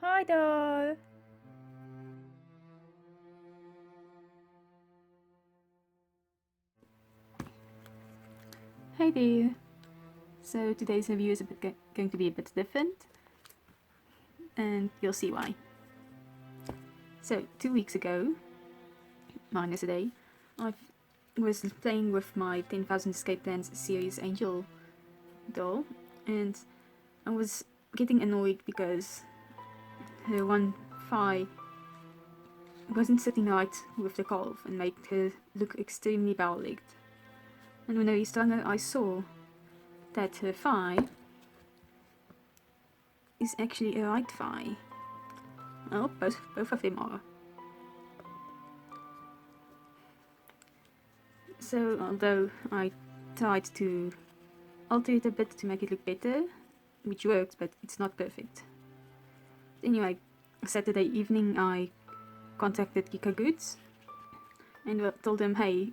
Hi there! Hey there! So today's review is going to be a bit different, and you'll see why. So 2 weeks ago, minus a day, I was playing with my 10,000 Escape Plans series Angel doll, and I was getting annoyed because her one thigh wasn't sitting right with the calf and made her look extremely bow-legged. And when I restarted, I saw that her thigh is actually a right thigh. Oh, both of them are. So although I tried to alter it a bit to make it look better, which works, but it's not perfect. Anyway, Saturday evening I contacted Kikagoods and told them, hey,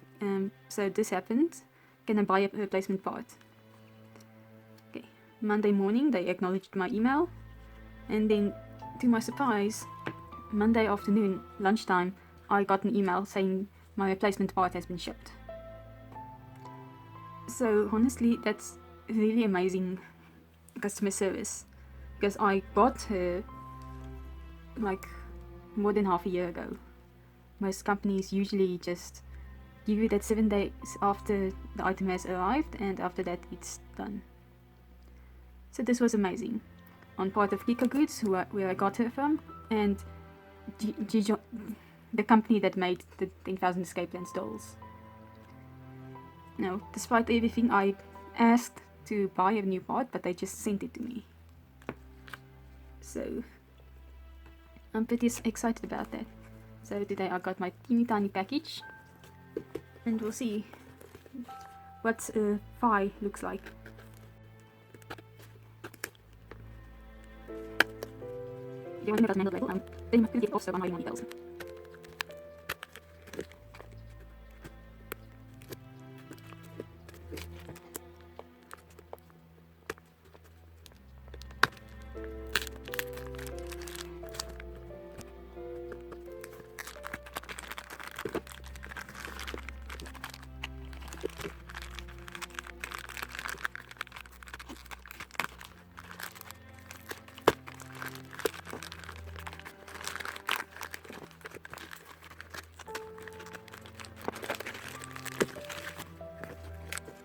so this happened, can I buy a replacement part? Okay. Monday morning they acknowledged my email, and then to my surprise, Monday afternoon, lunchtime, I got an email saying my replacement part has been shipped. So honestly, that's really amazing customer service, because I got her like more than half a year ago. Most companies usually just give you that 7 days after the item has arrived, and after that it's done. So this was amazing on part of Kikagoods, where I got her from, and the company that made the 10,000 Escape Plans dolls. Now, despite everything, I asked to buy a new part, but they just sent it to me. So I'm pretty excited about that. So today I got my teeny tiny package, and we'll see what a thigh looks like. They want to make us manual label, they couldn't get it off, so I'm writing more details.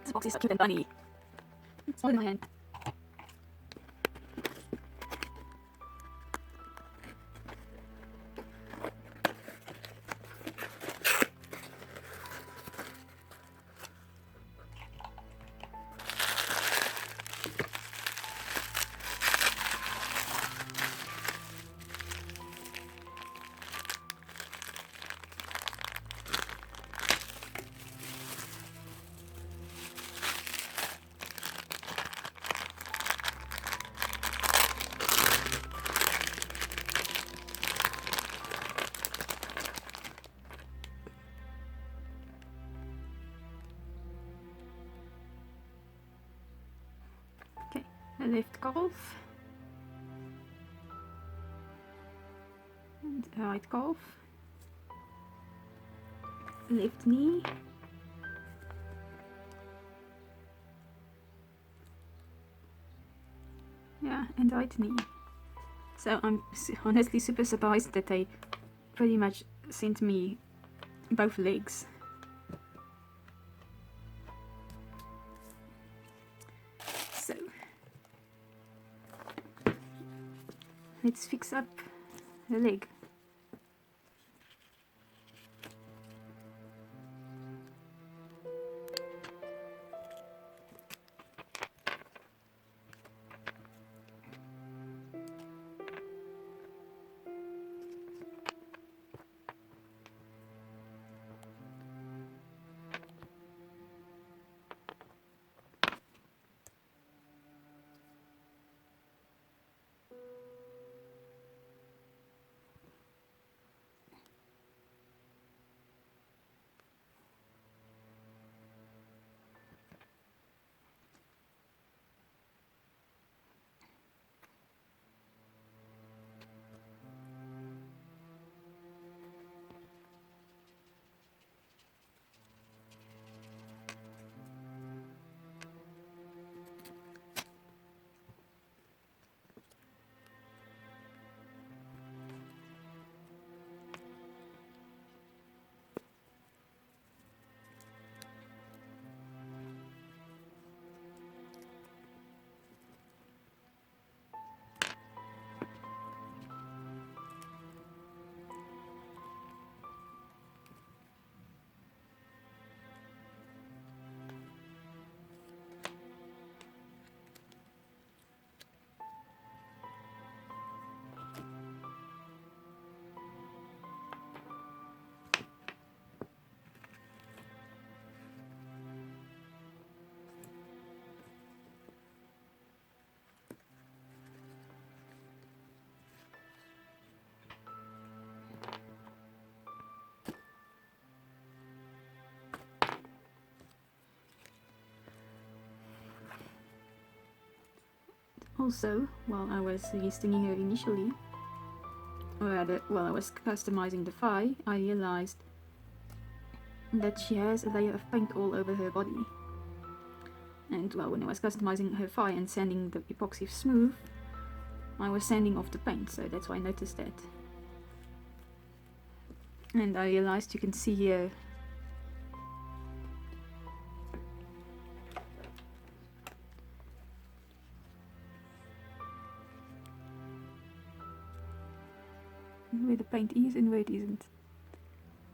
This box is so cute and tiny. It's smaller than my hand. Okay, a left calf and a right calf, left knee, yeah, and right knee. So I'm honestly super surprised that they pretty much sent me both legs. So let's fix up the leg. Also, while I was restinging her initially, or rather, while I was customizing the thigh, I realized that she has a layer of paint all over her body. And well, when I was customizing her thigh and sanding the epoxy smooth, I was sanding off the paint, so that's why I noticed that. And I realized you can see here where the paint is and where it isn't.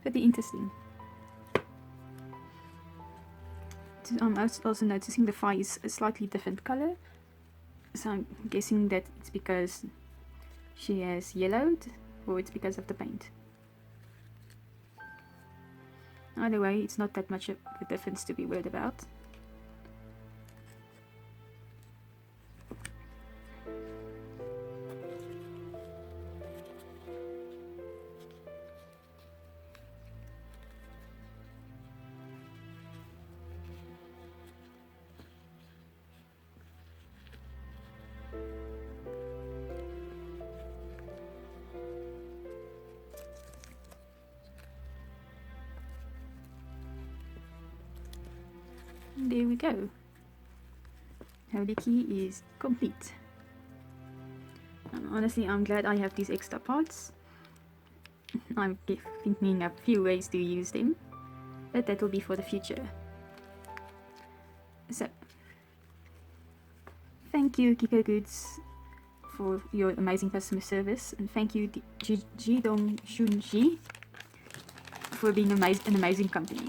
Pretty interesting. I'm also noticing the thigh is a slightly different color, so I'm guessing that it's because she has yellowed, or it's because of the paint. Either way, it's not that much of a difference to be worried about. There we go. Holiki is complete. And honestly, I'm glad I have these extra parts. I'm thinking of a few ways to use them, but that will be for the future. So, thank you Kikagoods for your amazing customer service, and thank you Jidong Shunji for being an amazing company.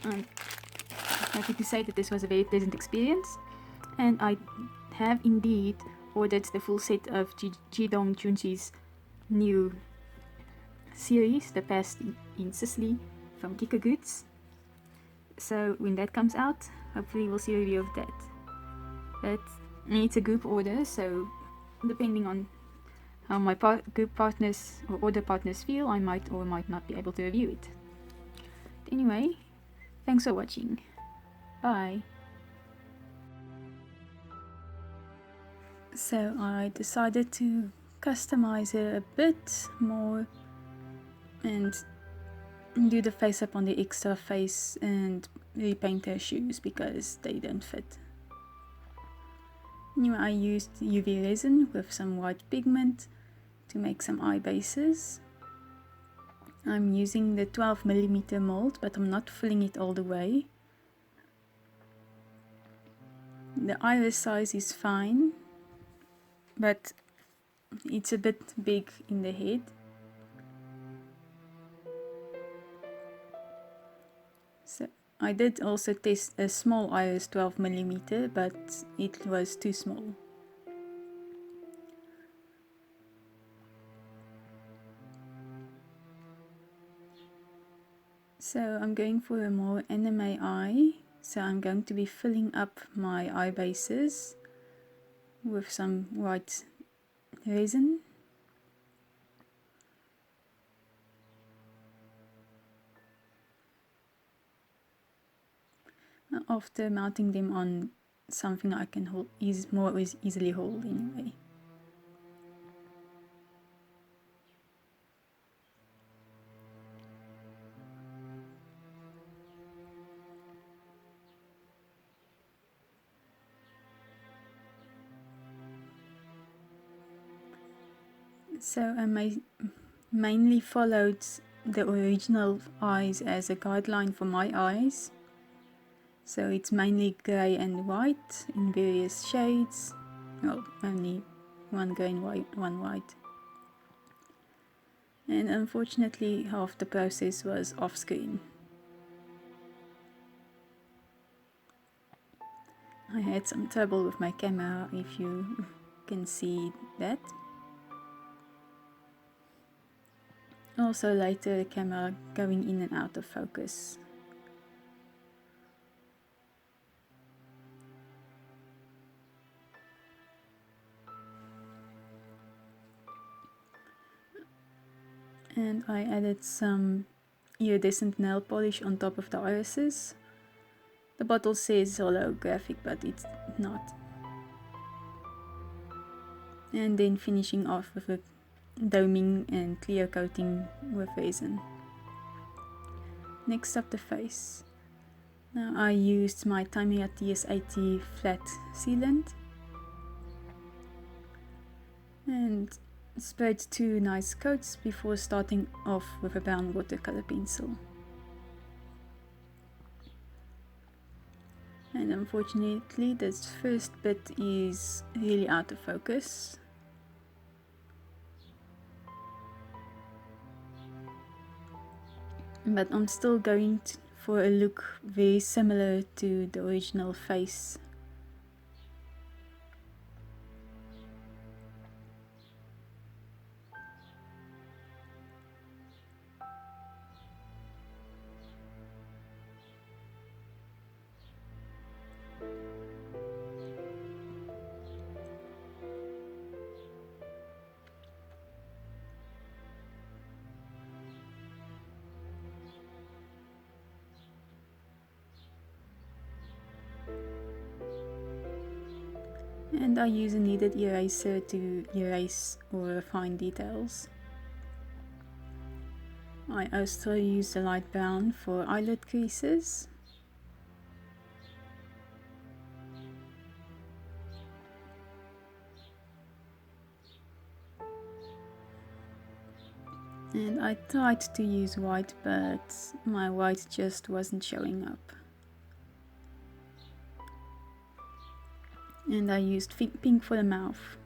I'm happy to say that this was a very pleasant experience, and I have indeed ordered the full set of Jidong Junji's new series, The Past in Sicily, from Kikagoods. So when that comes out, hopefully we'll see a review of that. But it's a group order, so depending on how my group partners or order partners feel, I might or might not be able to review it. Anyway, thanks for watching. Bye. So I decided to customize it a bit more and do the face up on the extra face and repaint her shoes because they don't fit. Anyway, I used UV resin with some white pigment to make some eye bases. I'm using the 12mm mold, but I'm not filling it all the way. The iris size is fine, but it's a bit big in the head. So I did also test a small iris 12mm, but it was too small. So I'm going for a more anime eye. So I'm going to be filling up my eye bases with some white resin. After mounting them on something I can hold, more easily hold anyway. So I mainly followed the original eyes as a guideline for my eyes. So it's mainly grey and white in various shades. Well, only one grey and one white. And unfortunately half the process was off screen. I had some trouble with my camera, if you can see that. Also later the camera going in and out of focus. And I added some iridescent nail polish on top of the irises. The bottle says holographic, but it's not. And then finishing off with a doming and clear coating with resin. Next up, the face. Now I used my Tamiya TS80 flat sealant and sprayed 2 nice coats before starting off with a brown watercolor pencil. And unfortunately this first bit is really out of focus. But I'm still going for a look very similar to the original face. And I use a kneaded eraser to erase or refine details. I also use the light brown for eyelid creases. And I tried to use white, but my white just wasn't showing up. And I used pink for the mouth.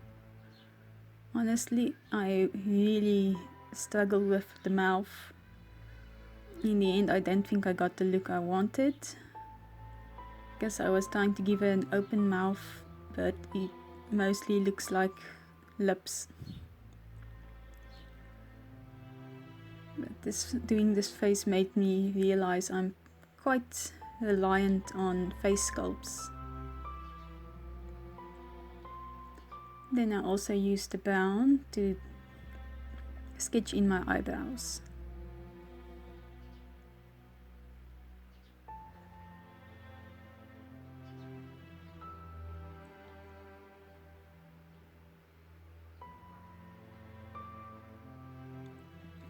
Honestly, I really struggled with the mouth. In the end, I don't think I got the look I wanted, because I was trying to give her an open mouth, but it mostly looks like lips. But doing this face made me realize I'm quite reliant on face sculpts. Then I also used the brown to sketch in my eyebrows.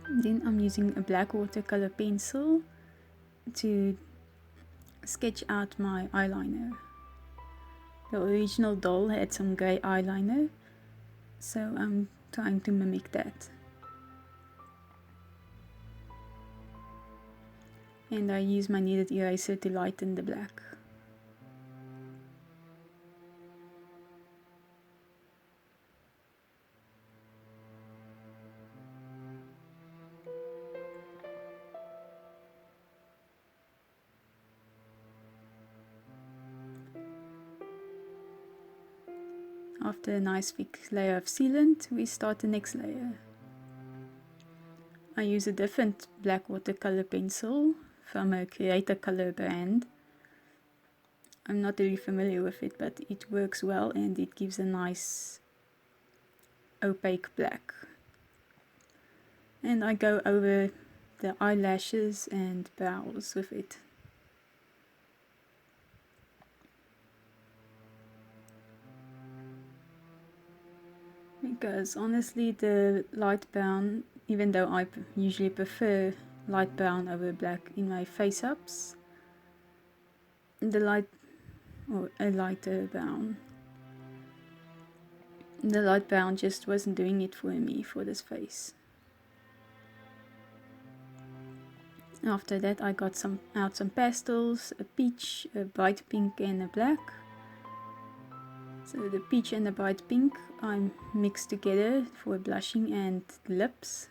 Then I'm using a black watercolor pencil to sketch out my eyeliner. The original doll had some grey eyeliner, so I'm trying to mimic that. And I use my kneaded eraser to lighten the black. After a nice thick layer of sealant, we start the next layer. I use a different black watercolor pencil from a Creator Color brand. I'm not really familiar with it, but it works well and it gives a nice opaque black. And I go over the eyelashes and brows with it. Because honestly, the light brown, even though I usually prefer light brown over black in my face-ups, a lighter brown. The light brown just wasn't doing it for me for this face. After that I got some pastels, a peach, a bright pink and a black. So the peach and the bright pink I mixed together for blushing and lips.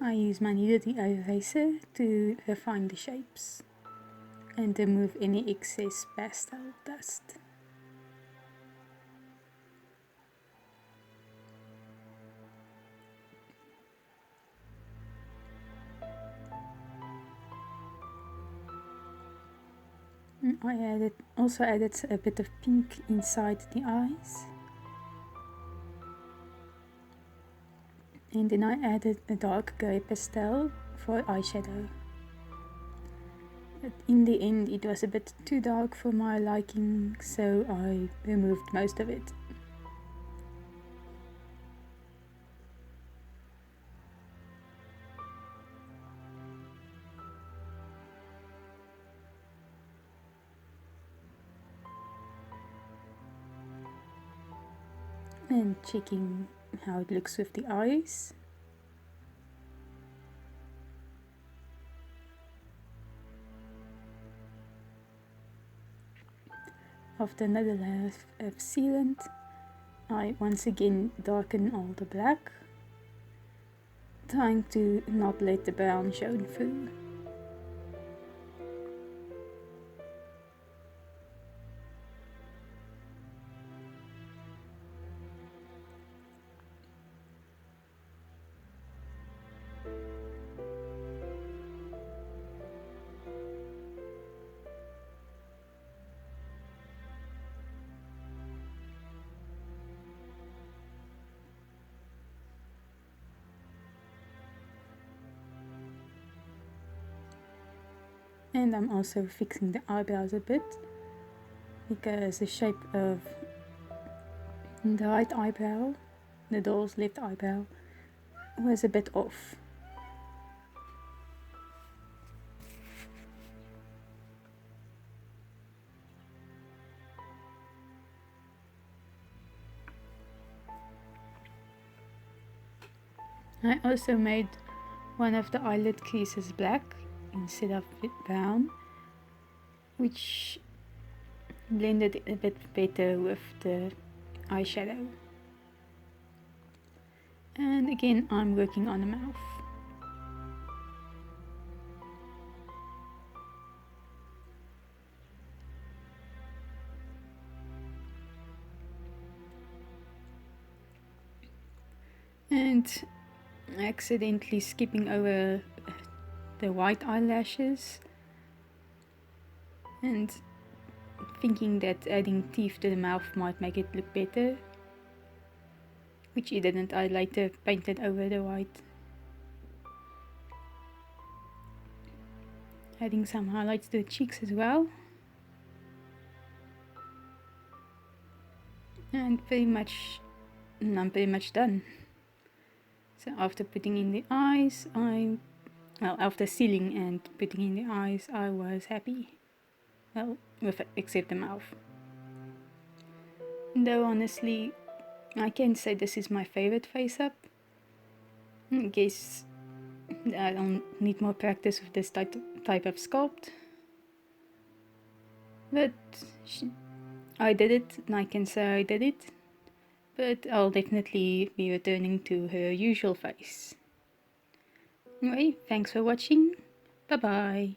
I use my kneaded eraser to refine the shapes and remove any excess pastel dust. I also added a bit of pink inside the eyes. And then I added a dark grey pastel for eyeshadow. But in the end it was a bit too dark for my liking, so I removed most of it. And checking how it looks with the eyes. After another layer of sealant, I once again darken all the black, trying to not let the brown show through. And I'm also fixing the eyebrows a bit, because the shape of the right eyebrow, the doll's left eyebrow, was a bit off. I also made one of the eyelid creases black instead of brown, which blended a bit better with the eyeshadow. And again, I'm working on the mouth. And accidentally skipping over the white eyelashes and thinking that adding teeth to the mouth might make it look better, which it didn't. I later painted over the white, adding some highlights to the cheeks as well, and I'm pretty much done. So after putting in the eyes, after sealing and putting in the eyes, I was happy. Well, except the mouth. Though honestly, I can't say this is my favorite face up. I guess I don't need more practice with this type of sculpt. But I did it, and I can say I did it. But I'll definitely be returning to her usual face. Anyway, thanks for watching. Bye bye.